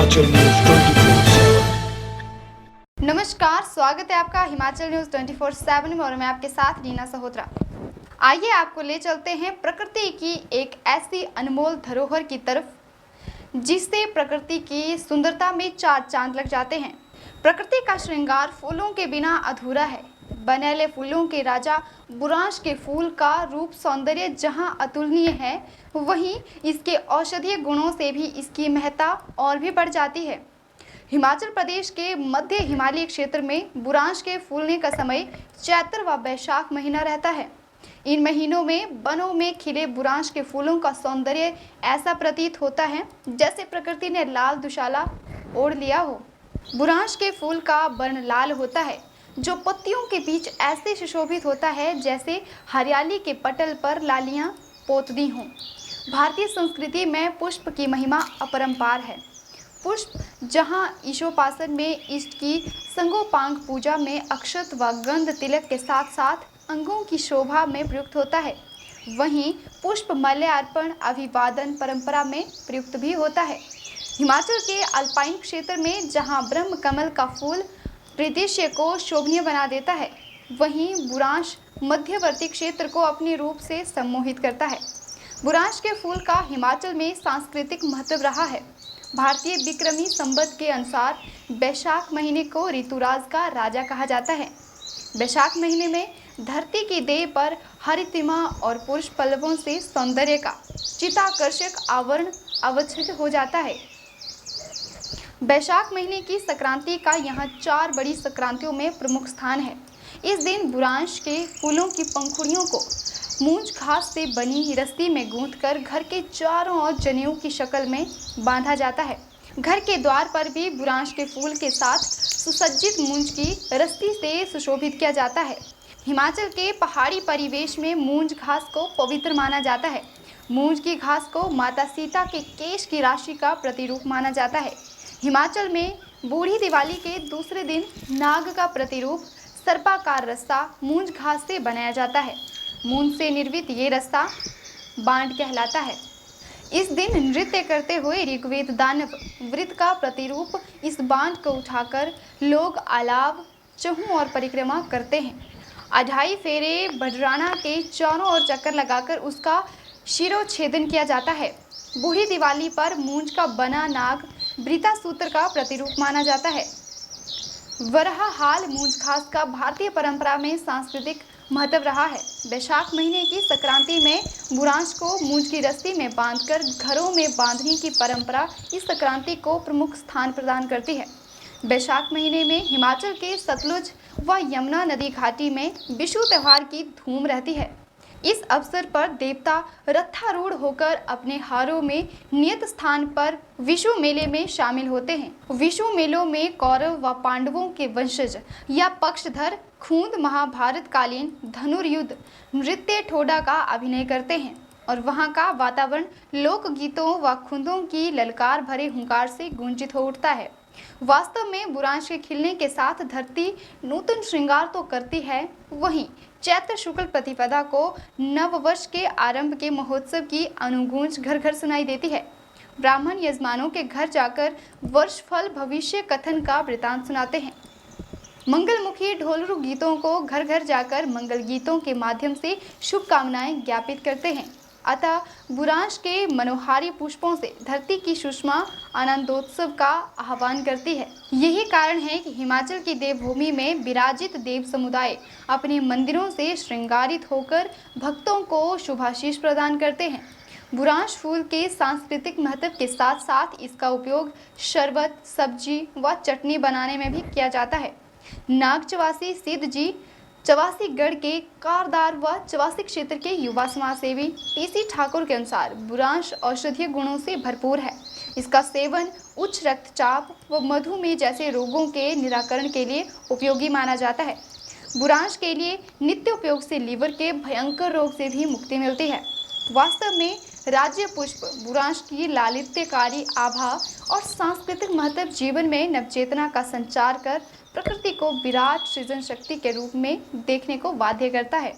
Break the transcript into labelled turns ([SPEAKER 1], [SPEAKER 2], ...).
[SPEAKER 1] Himachal news 24/7।
[SPEAKER 2] नमस्कार, स्वागत है आपका हिमाचल न्यूज 24/7 में और मैं आपके साथ रीना सहोत्रा। आइए आपको ले चलते हैं प्रकृति की एक ऐसी अनमोल धरोहर की तरफ जिससे प्रकृति की सुंदरता में चार चांद लग जाते हैं। प्रकृति का श्रृंगार फूलों के बिना अधूरा है। बनेले फूलों के राजा बुरांश के फूल का रूप सौंदर्य जहां अतुलनीय है, वहीं इसके औषधीय गुणों से भी इसकी महत्ता और भी बढ़ जाती है। हिमाचल प्रदेश के मध्य हिमालयी क्षेत्र में बुरांश के फूलने का समय चैत्र व बैसाख महीना रहता है। इन महीनों में वनों में खिले बुरांश के फूलों का सौंदर्य ऐसा प्रतीत होता है जैसे प्रकृति ने लाल दुशाला ओढ़ लिया हो। बुरांश के फूल का वर्ण लाल होता है जो पत्तियों के बीच ऐसे सुशोभित होता है जैसे हरियाली के पटल पर लालियां पोत दी हों। भारतीय संस्कृति में पुष्प की महिमा अपरंपार है। पुष्प जहां ईशोपासन में इष्ट की संगोपांग पूजा में अक्षत व गंध तिलक के साथ साथ अंगों की शोभा में प्रयुक्त होता है, वहीं पुष्प मल्यार्पण अभिवादन परंपरा में प्रयुक्त भी होता है। हिमाचल के अल्पाइन क्षेत्र में जहां ब्रह्म कमल का फूल परिदृश्य को शोभनीय बना देता है, वहीं बुरांश मध्यवर्ती क्षेत्र को अपने रूप से सम्मोहित करता है। बुरांश के फूल का हिमाचल में सांस्कृतिक महत्व रहा है। भारतीय विक्रमी संवत के अनुसार बैसाख महीने को ऋतुराज का राजा कहा जाता है। बैसाख महीने में धरती की देह पर हरितिमा और पुरुष पल्लवों से सौंदर्य का चित्ताकर्षक आवरण अवच्छिन्न हो जाता है। बैसाख महीने की संक्रांति का यहाँ 4 बड़ी संक्रांतियों में प्रमुख स्थान है। इस दिन बुरांश के फूलों की पंखुड़ियों को मूंज घास से बनी रस्सी में गूंथकर घर के चारों ओर जनेऊ की शक्ल में बांधा जाता है। घर के द्वार पर भी बुरांश के फूल के साथ सुसज्जित मूंज की रस्सी से सुशोभित किया जाता है। हिमाचल के पहाड़ी परिवेश में मूंज घास को पवित्र माना जाता है। मूंज की घास को माता सीता के केश की राशि का प्रतिरूप माना जाता है। हिमाचल में बूढ़ी दिवाली के दूसरे दिन नाग का प्रतिरूप सर्पाकार रस्सा मूंज घास से बनाया जाता है। मूंज से निर्मित ये रस्सा बांड कहलाता है। इस दिन नृत्य करते हुए ऋग्वेद दानव वृत्त का प्रतिरूप इस बांड को उठाकर लोग अलाव चहु और परिक्रमा करते हैं। अढ़ाई फेरे बडराना के चारों ओर चक्कर लगाकर उसका शिरोच्छेदन किया जाता है। बूढ़ी दिवाली पर मूंज का बना नाग वृत्तासूत्र का प्रतिरूप माना जाता है। वरहाल मूंज घास का भारतीय परंपरा में सांस्कृतिक महत्व रहा है। बैसाख महीने की संक्रांति में बुरांश को मूंज की रस्सी में बांधकर घरों में बांधने की परंपरा इस संक्रांति को प्रमुख स्थान प्रदान करती है। बैसाख महीने में हिमाचल के सतलुज व यमुना नदी घाटी में विशु त्यौहार की धूम रहती है। इस अवसर पर देवता रथारूढ़ होकर अपने हारों में नियत स्थान पर विशु मेले में शामिल होते हैं। विशु मेलों में कौरव व पांडवों के वंशज या पक्षधर खूंद महाभारत कालीन धनुर्युद्ध नृत्य ठोडा का अभिनय करते हैं और वहां का वातावरण लोकगीतों व खुंदों की ललकार भरे हुंकार से गूंजित हो उठता है। वास्तव में बुरांश के खिलने के साथ धरती नूतन श्रृंगार तो करती है, वहीं चैत्र शुक्ल प्रतिपदा को नववर्ष के आरंभ के महोत्सव की अनुगूंज घर घर सुनाई देती है। ब्राह्मण यजमानों के घर जाकर वर्षफल भविष्य कथन का वृतांत सुनाते हैं। मंगलमुखी ढोलरू गीतों को घर घर जाकर मंगल गीतों के माध्यम से शुभकामनाएं ज्ञापित करते हैं। अतः बुरांश के मनोहारी पुष्पों से धरती की सुषमा आनंदोत्सव का आह्वान करती है। यही कारण है कि हिमाचल की देवभूमि में विराजित देव समुदाय अपने मंदिरों से श्रृंगारित होकर भक्तों को शुभाशीष प्रदान करते हैं। बुरांश फूल के सांस्कृतिक महत्व के साथ साथ इसका उपयोग शरबत, सब्जी व चटनी बनाने में भी किया जाता है। नाग चवासी सिद्ध जी चवासीगढ़ के कारदार व चवासी क्षेत्र के युवा समाजसेवी टीसी ठाकुर के अनुसार बुरांश औषधीय गुणों से भरपूर है। इसका सेवन उच्च रक्तचाप व मधुमेह जैसे रोगों के निराकरण के लिए उपयोगी माना जाता है। बुरांश के लिए नित्य उपयोग से लीवर के भयंकर रोग से भी मुक्ति मिलती है। वास्तव में राज्य पुष्प बुरांश की लालित्यकारी आभा और सांस्कृतिक महत्व जीवन में नवचेतना का संचार कर प्रकृति को विराट सृजन शक्ति के रूप में देखने को बाध्य करता है।